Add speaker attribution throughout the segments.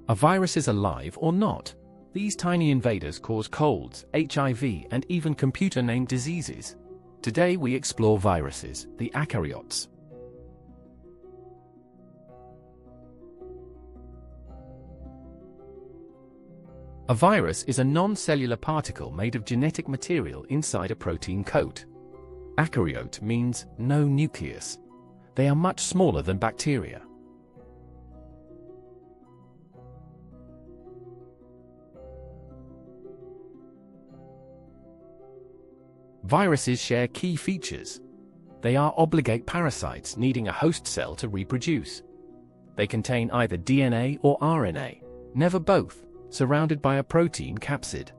Speaker 1: Are viruses alive or not? These tiny invaders cause colds, HIV, and even computer-named diseases. Today we explore viruses, the Akaryotes. A virus is a non-cellular particle made of genetic material inside a protein coat. Akaryote means no nucleus. They are much smaller than bacteria. Viruses share key features. They are obligate parasites needing a host cell to reproduce. They contain either DNA or RNA, never both, surrounded by a protein capsid.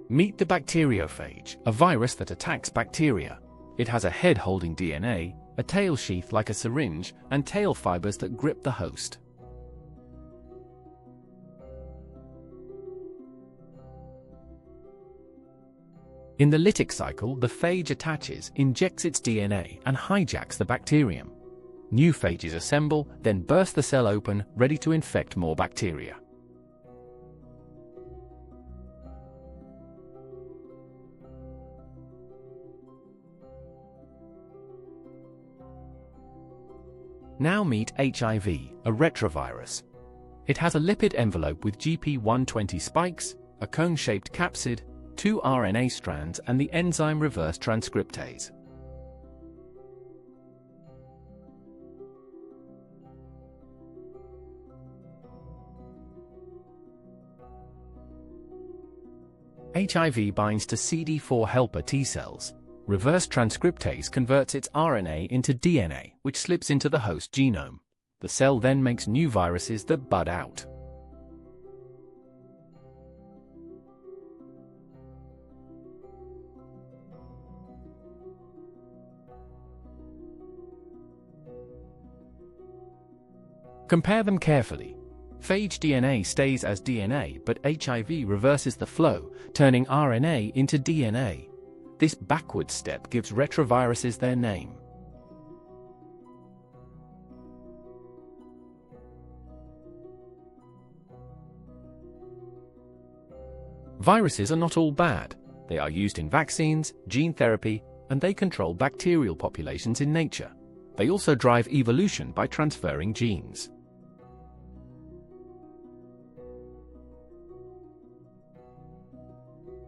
Speaker 1: Meet the bacteriophage, a virus that attacks bacteria. It has a head holding DNA, a tail sheath like a syringe, and tail fibers that grip the host. In the lytic cycle, the phage attaches, injects its DNA, and hijacks the bacterium. New phages assemble, then burst the cell open, ready to infect more bacteria. Now meet HIV, a retrovirus. It has a lipid envelope with GP120 spikes, a cone-shaped capsid, 2 RNA strands, and the enzyme reverse transcriptase. HIV binds to CD4 helper T cells. Reverse transcriptase converts its RNA into DNA, which slips into the host genome. The cell then makes new viruses that bud out. Compare them carefully. Phage DNA stays as DNA, but HIV reverses the flow, turning RNA into DNA. This backward step gives retroviruses their name. Viruses are not all bad. They are used in vaccines, gene therapy, and they control bacterial populations in nature. They also drive evolution by transferring genes.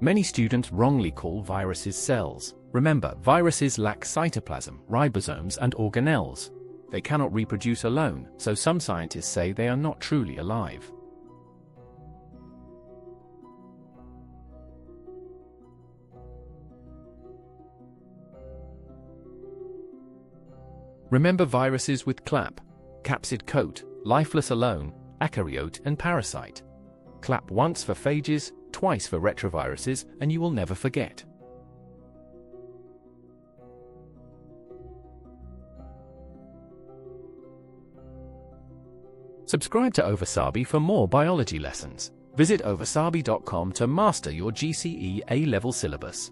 Speaker 1: Many students wrongly call viruses cells. Remember, viruses lack cytoplasm, ribosomes, and organelles. They cannot reproduce alone, so some scientists say they are not truly alive. Remember viruses with clap, capsid coat, lifeless alone, Akaryote, and parasite. Clap once for phages, twice for retroviruses, and you will never forget. Subscribe to Ovasaabi for more biology lessons. Visit ovasaabi.com to master your GCE A-level syllabus.